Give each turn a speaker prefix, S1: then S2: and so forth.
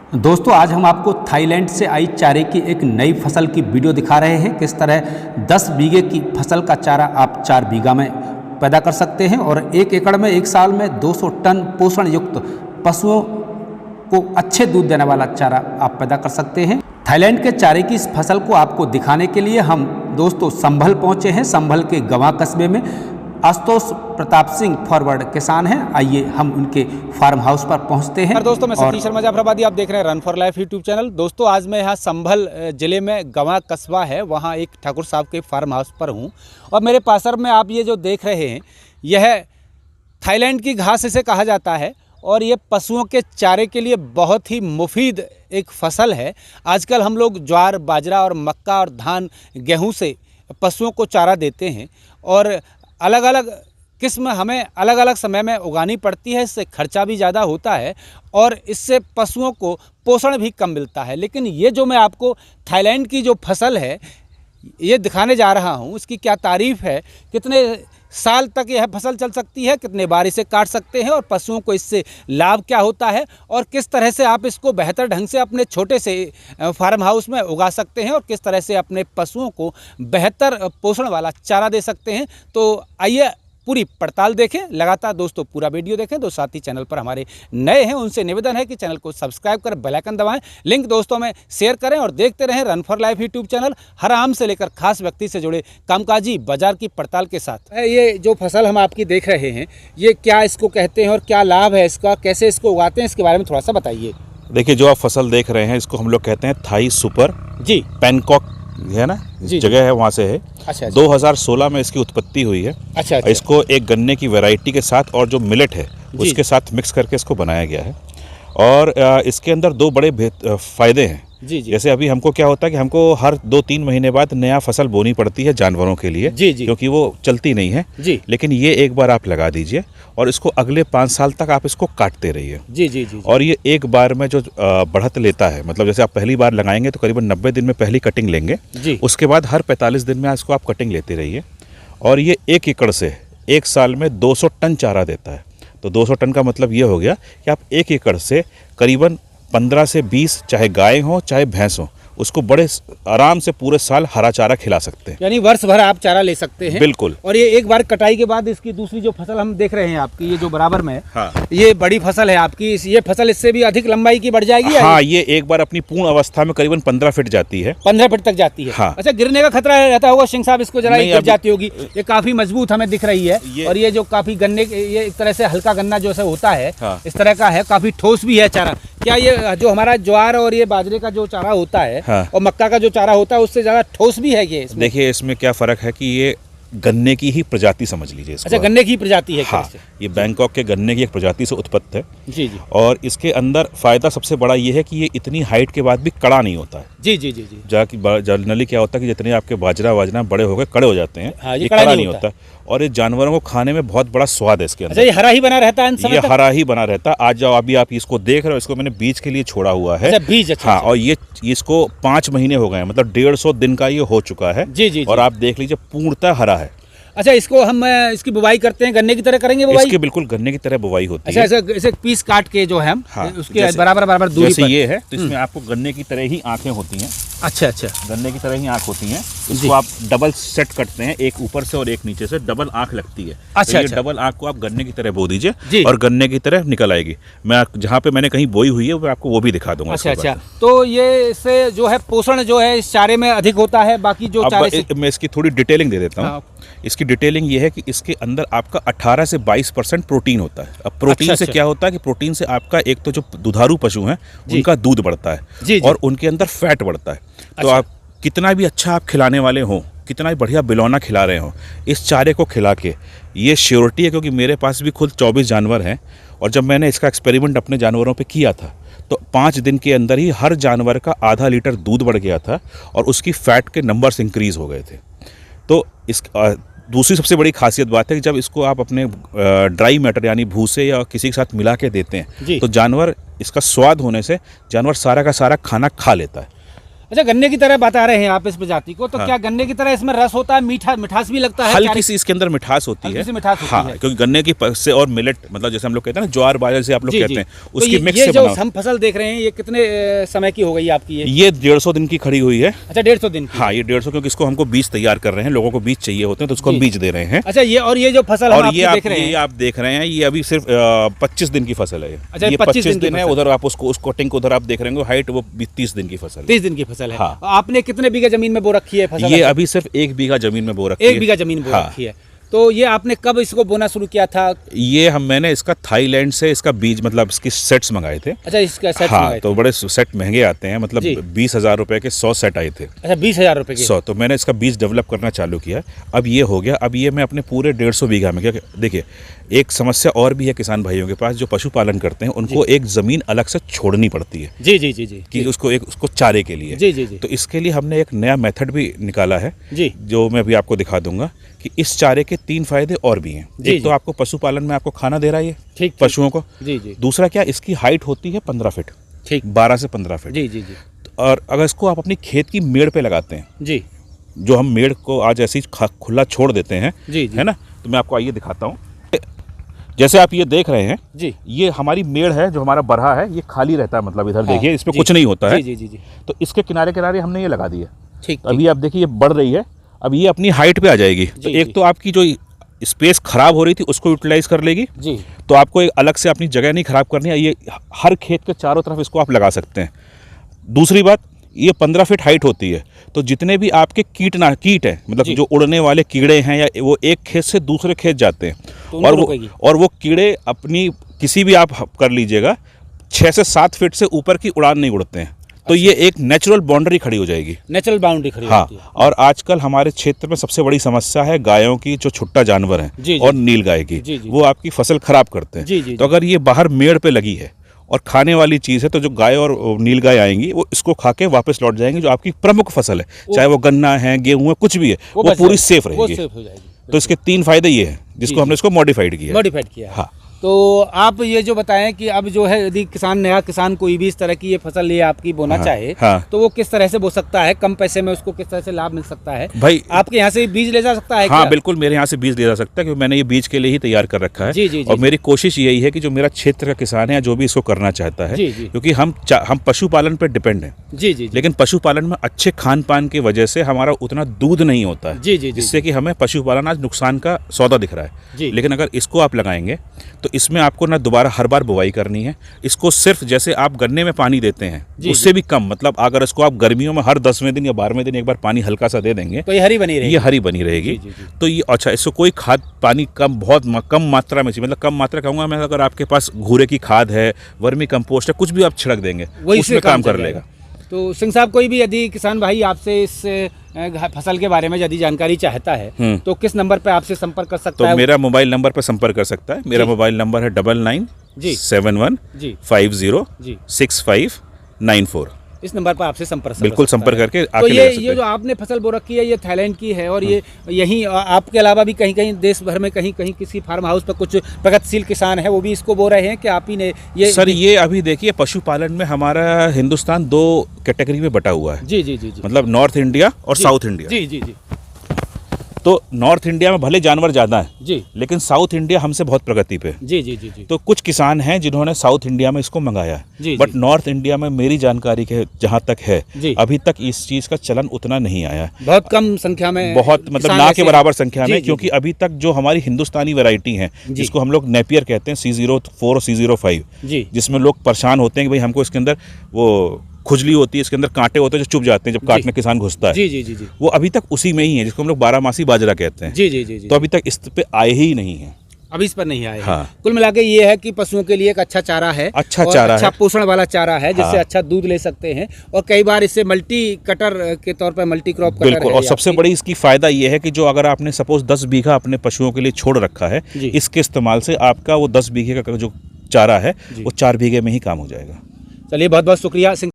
S1: दोस्तों आज हम आपको थाईलैंड से आई चारे की एक नई फसल की वीडियो दिखा रहे हैं। किस तरह 10 बीघे की फसल का चारा आप 4 बीघा में पैदा कर सकते हैं और 1 एकड़ में एक साल में 200 टन पोषण युक्त पशुओं को अच्छे दूध देने वाला चारा आप पैदा कर सकते हैं। थाईलैंड के चारे की इस फसल को आपको दिखाने के लिए हम दोस्तों संभल पहुंचे हैं। संभल के गवां कस्बे में आशुतोष प्रताप सिंह फॉरवर्ड किसान हैं। आइए हम उनके फार्म हाउस पर पहुंचते हैं।
S2: दोस्तों मैं सतीश शर्मा जाफराबादी, आप देख रहे हैं run for Life YouTube channel. दोस्तों आज मैं यहाँ संभल जिले में गवां कस्बा है, वहाँ एक ठाकुर साहब के फार्म हाउस पर हूँ और मेरे पासर में आप ये जो देख रहे हैं यह थाईलैंड की घास इसे कहा जाता है और ये पशुओं के चारे के लिए बहुत ही मुफीद एक फसल है। आजकल हम लोग ज्वार, बाजरा और मक्का और धान, गेहूँ से पशुओं को चारा देते हैं और अलग अलग किस्म हमें अलग अलग समय में उगानी पड़ती है। इससे खर्चा भी ज़्यादा होता है और इससे पशुओं को पोषण भी कम मिलता है। लेकिन ये जो मैं आपको थाईलैंड की जो फसल है ये दिखाने जा रहा हूँ, इसकी क्या तारीफ़ है, कितने साल तक यह फसल चल सकती है, कितने बार इसे काट सकते हैं और पशुओं को इससे लाभ क्या होता है और किस तरह से आप इसको बेहतर ढंग से अपने छोटे से फार्म हाउस में उगा सकते हैं और किस तरह से अपने पशुओं को बेहतर पोषण वाला चारा दे सकते हैं। तो आइए पूरी पड़ताल देखें, लगातार दोस्तों पूरा वीडियो देखें। तो साथ ही चैनल पर हमारे नए हैं उनसे निवेदन है कि चैनल को सब्सक्राइब कर बेल आइकन दबाएं, लिंक दोस्तों में शेयर करें और देखते रहें Run for Life YouTube channel, हर आम से लेकर खास व्यक्ति से जुड़े कामकाजी बाजार की पड़ताल के साथ। ये जो फसल हम आपकी देख रहे हैं ये क्या इसको कहते हैं और क्या लाभ है इसका, कैसे इसको उगाते हैं, इसके बारे में थोड़ा सा बताइए।
S3: देखिए, जो आप फसल देख रहे हैं इसको हम लोग कहते हैं थाई सुपर
S2: जी,
S3: पैनकॉक है ना, जगह है वहाँ से है।
S2: अच्छा,
S3: 2016 में इसकी उत्पत्ति हुई है।
S2: अच्छा।
S3: इसको एक गन्ने की वैरायटी के साथ और जो मिलेट है उसके साथ मिक्स करके इसको बनाया गया है और इसके अंदर 2 बड़े फायदे हैं।
S2: जी।
S3: जैसे अभी हमको क्या होता है कि हमको हर 2-3 महीने बाद नया फसल बोनी पड़ती है जानवरों के लिए।
S2: जी।
S3: क्योंकि वो चलती नहीं है।
S2: जी।
S3: लेकिन ये एक बार आप लगा दीजिए और इसको अगले 5 साल तक आप इसको काटते रहिए।
S2: जी।
S3: और ये एक बार में जो बढ़त लेता है, मतलब जैसे आप पहली बार लगाएंगे तो करीबन 90 दिन में पहली कटिंग लेंगे
S2: जी।
S3: उसके बाद हर 45 दिन में इसको आप कटिंग लेते रहिए और ये 1 एकड़ से 1 साल में 200 टन चारा देता है। तो 200 टन का मतलब ये हो गया कि आप 1 एकड़ से करीबन 15 से 20 चाहे गाय हो चाहे भैंस हो उसको बड़े आराम से पूरे साल हरा चारा खिला सकते हैं।
S2: यानी वर्ष भर आप चारा ले सकते हैं।
S3: बिल्कुल।
S2: और ये एक बार कटाई के बाद इसकी दूसरी जो फसल हम देख रहे हैं आपकी, ये जो बराबर में है,
S3: हाँ,
S2: ये बड़ी फसल है आपकी। ये फसल इससे भी अधिक लंबाई की बढ़ जाएगी।
S3: हाँ, ये एक बार अपनी पूर्ण अवस्था में करीबन 15 फीट जाती है।
S2: 15 फीट तक जाती है।
S3: हाँ।
S2: अच्छा, गिरने का खतरा रहता होगा सिंह साहब, इसको जरा गिर जाती होगी। ये काफी मजबूत हमें दिख रही है और ये जो काफी गन्ने, ये एक तरह से हल्का गन्ना जो होता है इस तरह का है, काफी ठोस भी है चारा। क्या ये जो हमारा ज्वार और ये बाजरे का जो चारा होता है और मक्का का जो चारा होता है उससे ज्यादा ठोस भी है ये?
S3: देखिए, इसमें क्या फर्क है कि ये गन्ने की ही प्रजाति समझ लीजिए इसको।
S2: अच्छा, गन्ने की प्रजाति है।
S3: हाँ, ये बैंकॉक के गन्ने की एक प्रजाति से उत्पत्त है।
S2: जी।
S3: और इसके अंदर फायदा सबसे बड़ा ये है कि ये इतनी हाइट के बाद भी कड़ा नहीं होता है।
S2: जी।
S3: जनरली क्या होता है कि जितने आपके बाजरा बड़े हो गए कड़े हो जाते हैं।
S2: हाँ,
S3: ये कड़ा नहीं होता और ये जानवरों को खाने में बहुत बड़ा स्वाद है इसके अंदर।
S2: अच्छा, ये हरा ही बना रहता है?
S3: ये हरा ही बना रहता है। आज जाओ, अभी आप इसको देख रहे हो, इसको मैंने बीज के लिए छोड़ा हुआ है।
S2: अच्छा, बीज। अच्छा,
S3: हाँ, और ये इसको 5 महीने हो गए हैं, मतलब 150 दिन का ये हो चुका है।
S2: जी।
S3: और आप देख लीजिए पूर्णतः हरा है।
S2: अच्छा, इसको हम इसकी बुवाई करते हैं, गन्ने की तरह करेंगे बुवाई?
S3: इसकी बिल्कुल गन्ने की तरह बुवाई होती है।
S2: अच्छा, ऐसे पीस काट के जो है हम,
S3: हाँ,
S2: उसके बराबर दूरी
S3: जैसे
S2: पर।
S3: ये है तो इसमें आपको गन्ने की तरह ही आंखें होती हैं।
S2: अच्छा।
S3: गन्ने की तरह ही आंख होती हैं। इसको आप डबल सेट करते हैं, एक ऊपर से और एक नीचे से, डबल आंख लगती है।
S2: अच्छा।
S3: ये डबल आंख को आप गन्ने की तरह बो दीजिए और गन्ने की तरह निकल आएगी। मैं जहाँ पे मैंने कहीं बोई हुई है वो आपको वो भी दिखा दूंगा।
S2: अच्छा। तो ये इससे जो है पोषण जो है इस चारे में अधिक होता है बाकी जो चारे से?
S3: मैं इसकी थोड़ी डिटेलिंग दे देता हूँ। इसकी डिटेलिंग ये है कि इसके अंदर आपका 18 से 22% प्रोटीन होता है। अब प्रोटीन से क्या होता है कि प्रोटीन से आपका एक तो जो दुधारू पशु हैं उनका दूध बढ़ता है और उनके अंदर फैट बढ़ता है। तो आप कितना भी अच्छा आप खिलाने वाले हों, कितना भी बढ़िया बिलौना खिला रहे हो, इस चारे को खिला के ये श्योरिटी है, क्योंकि मेरे पास भी खुद 24 जानवर हैं और जब मैंने इसका एक्सपेरिमेंट अपने जानवरों पे किया था तो 5 दिन के अंदर ही हर जानवर का आधा लीटर दूध बढ़ गया था और उसकी फैट के नंबर्स इंक्रीज हो गए थे। तो इस दूसरी सबसे बड़ी खासियत बात है कि जब इसको आप अपने ड्राई मैटर यानी भूसे या किसी के साथ मिला के देते हैं तो जानवर, इसका स्वाद होने से जानवर सारा का सारा खाना खा लेता है।
S2: अच्छा, गन्ने की तरह बता रहे हैं आप इस प्रजाति को, तो क्या गन्ने की तरह इसमें रस होता है, मिठास भी लगता है?
S3: हल्की सी इसके अंदर मिठास होती है।
S2: मिठास होती है,
S3: क्योंकि गन्ने की से और मिलेट, मतलब जैसे हम लोग कहते हैं ना ज्वार बाजरे से आप लोग कहते हैं, उसकी मिक्स
S2: से
S3: बना।
S2: जो हम फसल देख रहे हैं ये कितने समय की हो गई आपकी?
S3: ये 150 दिन की खड़ी हुई है।
S2: अच्छा, 150 दिन की।
S3: हाँ, ये 150, क्योंकि इसको हमको बीज तैयार कर रहे हैं, लोगों को बीज चाहिए होते हैं तो उसको हम बीज दे रहे हैं।
S2: अच्छा, ये जो फसल
S3: और ये आप देख रहे हैं, ये अभी सिर्फ 25 दिन की फसल है।
S2: अच्छा,
S3: ये 25 दिन है। उधर आप उसको उस कटिंग को उधर आप देख रहे हैं, हाइट वो 30 दिन की फसल है।
S2: 30 दिन की फसल है। आपने कितने बीघा जमीन में बो रखी है फसल?
S3: ये अभी सिर्फ 1 बीघा जमीन में बो रखी है।
S2: 1 बीघा जमीन बो रखी है। तो ये आपने कब इसको बोना शुरू किया था?
S3: ये मैंने इसका थाईलैंड से इसका बीज, मतलब इसकी सेट्स मंगाए थे।
S2: अच्छा, इसका सेट्स
S3: मंगाए थे। तो बड़े सेट महंगे आते हैं, मतलब 20,000 रुपए के 100 सेट आए थे।
S2: अच्छा, 20,000 रुपए के
S3: 100। तो मैंने इसका बीज डेवलप करना चालू किया। अब ये हो गया। अब ये मैं अपने पूरे 150 बीघा में, क्या देखिए, एक समस्या और भी है किसान भाइयों के पास जो पशुपालन करते हैं, उनको एक जमीन अलग से छोड़नी पड़ती है।
S2: जी जी जी जी।
S3: कि उसको चारे के लिए।
S2: जी जी जी।
S3: तो इसके लिए हमने एक नया मेथड भी निकाला है
S2: जी,
S3: जो मैं अभी आपको दिखा दूंगा कि इस चारे के 3 फायदे और भी हैं। एक तो आपको पशुपालन में आपको खाना दे रहा है ये पशुओं को।
S2: जी जी।
S3: दूसरा क्या, इसकी हाइट होती है 15 फीट,
S2: ठीक,
S3: 12 से 15 फीट।
S2: जी जी जी।
S3: और अगर इसको आप अपनी खेत की मेड़ पे लगाते हैं,
S2: जी,
S3: जो हम मेड़ को आज ऐसे ही खुला छोड़ देते हैं,
S2: जी जी,
S3: है ना, तो मैं आपको आइए दिखाता हूँ। जैसे आप ये देख रहे हैं
S2: जी,
S3: ये हमारी मेड़ है, जो हमारा बरहा है ये खाली रहता है, मतलब इधर देखिए इसमें कुछ नहीं होता है।
S2: जी जी जी।
S3: तो इसके किनारे किनारे हमने ये लगा दिया।
S2: ठीक,
S3: अभी आप देखिए ये बढ़ रही है, अब ये अपनी हाइट पे आ जाएगी। तो एक तो आपकी जो स्पेस खराब हो रही थी उसको यूटिलाइज कर लेगी
S2: जी।
S3: तो आपको एक अलग से अपनी जगह नहीं खराब करनी है। ये हर खेत के चारों तरफ इसको आप लगा सकते हैं। दूसरी बात, ये 15 फीट हाइट होती है, तो जितने भी आपके कीट है, मतलब जो उड़ने वाले कीड़े हैं, या वो एक खेत से दूसरे खेत जाते हैं, तो और वो कीड़े अपनी किसी भी आप कर लीजिएगा 6 से 7 फीट से ऊपर की उड़ान नहीं उड़ते हैं। तो ये एक नेचुरल बाउंड्री खड़ी हो जाएगी।
S2: नेचुरल बाउंड्री खड़ी होती है।
S3: और आजकल हमारे क्षेत्र में सबसे बड़ी समस्या है गायों की, जो छुट्टा जानवर हैं, और नील गाय की, वो आपकी फसल खराब करते हैं। तो अगर ये बाहर मेड़ पे लगी है और खाने वाली चीज़ है, तो जो गाय और नील गाय आएंगी वो इसको खा के वापस लौट जाएंगी। जो आपकी प्रमुख फसल है, चाहे वो गन्ना है, गेहूं है, कुछ भी है, वो पूरी सेफ रहेगी। तो इसके 3 फायदे ये हैं जिसको हमने इसको मॉडिफाइड किया। हाँ।
S2: तो आप ये जो बताएं कि अब जो है, यदि नया किसान कोई भी इस तरह की ये फसल ये आपकी बोना चाहे, तो वो किस तरह से बो सकता है? कम पैसे में उसको किस तरह से लाभ मिल सकता है? भाई आपके यहाँ से बीज ले जा सकता है?
S3: हाँ, बिल्कुल, मेरे यहाँ से बीज ले जा सकता है, क्योंकि मैंने ये बीज के लिए ही तैयार कर रखा है।
S2: जी,
S3: और मेरी कोशिश यही है कि जो मेरा क्षेत्र का किसान है, जो भी इसको करना चाहता है, क्योंकि हम पशुपालन पर डिपेंड हैं।
S2: जी जी।
S3: लेकिन पशुपालन में अच्छे खान पान की वजह से हमारा उतना दूध नहीं होता है।
S2: जी जी।
S3: जिससे कि हमें पशुपालन आज नुकसान का सौदा दिख रहा है। लेकिन अगर इसको आप लगाएंगे तो इसमें आपको ना दोबारा हर बार बुवाई करनी है। इसको सिर्फ जैसे आप गन्ने में पानी देते हैं उससे भी कम, मतलब अगर इसको आप गर्मियों में हर 10वें दिन या 12वें दिन एक बार पानी हल्का सा दे देंगे तो ये हरी बनी रहेगी। तो ये अच्छा, इसको कोई खाद पानी बहुत कम मात्रा में चाहिए, मतलब कम मात्रा कहूँगा मैं, अगर आपके पास घूरे की खाद है, वर्मी कंपोस्ट है, कुछ भी आप छिड़क देंगे उसमें काम कर लेगा।
S2: तो सिंह साहब, कोई भी यदि किसान भाई आपसे इस फसल के बारे में यदि जानकारी चाहता है तो किस नंबर पे आपसे संपर्क कर सकता है?
S3: तो मेरा मोबाइल नंबर पर संपर्क कर सकता है। मेरा मोबाइल नंबर है 9971506594।
S2: इस नंबर पर आपसे संपर्क
S3: बिल्कुल संपर्क करके
S2: तो ये जो आपने फसल बो रखी है ये थाईलैंड की है, और ये यहीं आपके अलावा भी कहीं देश भर में कहीं किसी फार्म हाउस पर कुछ प्रगतिशील किसान है वो भी इसको बो रहे हैं कि आप ही ने ये?
S3: सर, ये अभी देखिए, पशुपालन में हमारा हिंदुस्तान 2 कैटेगरी में बटा हुआ है।
S2: जी जी जी।
S3: मतलब नॉर्थ इंडिया और साउथ इंडिया।
S2: जी जी जी।
S3: तो नॉर्थ इंडिया में भले जानवर ज़्यादा है
S2: जी, लेकिन
S3: साउथ इंडिया हमसे बहुत प्रगति पे।
S2: जी जी जी जी।
S3: तो कुछ किसान हैं जिन्होंने साउथ इंडिया में इसको मंगाया है, बट नॉर्थ इंडिया में मेरी जानकारी के जहाँ तक है अभी तक इस चीज़ का चलन उतना नहीं आया।
S2: बहुत कम संख्या में,
S3: बहुत मतलब ना के बराबर संख्या में, क्योंकि अभी तक जो हमारी हिंदुस्तानी वैरायटी है जिसको हम लोग नेपियर कहते हैं, C04 और C05, जिसमें लोग परेशान होते हैं कि भाई हमको इसके अंदर वो खुजली होती है, इसके अंदर कांटे होते हैं जो चुभ जाते हैं जब काटने किसान घुसता है।
S2: जी जी जी जी।
S3: वो अभी तक उसी में ही है, जिसको हम लोग 12मासी बाजरा कहते हैं।
S2: जी जी जी जी।
S3: तो अभी तक इस पे आए ही नहीं है,
S2: अभी इस पर नहीं आए।
S3: हाँ।
S2: कुल मिला के ये है कि पशुओं के लिए एक अच्छा चारा है, अच्छा पोषण वाला चारा है, जिससे अच्छा दूध ले सकते हैं, और कई बार इससे मल्टी कटर के तौर पर मल्टी क्रॉप कटर।
S3: बिल्कुल। और सबसे बड़ी इसकी फायदा ये है कि जो अगर आपने सपोज 10 बीघा अपने पशुओं के लिए छोड़ रखा है, इसके इस्तेमाल से आपका वो 10 बीघे का जो चारा है वो 4 बीघे में ही काम हो जाएगा।
S2: चलिए, बहुत बहुत शुक्रिया सिंह।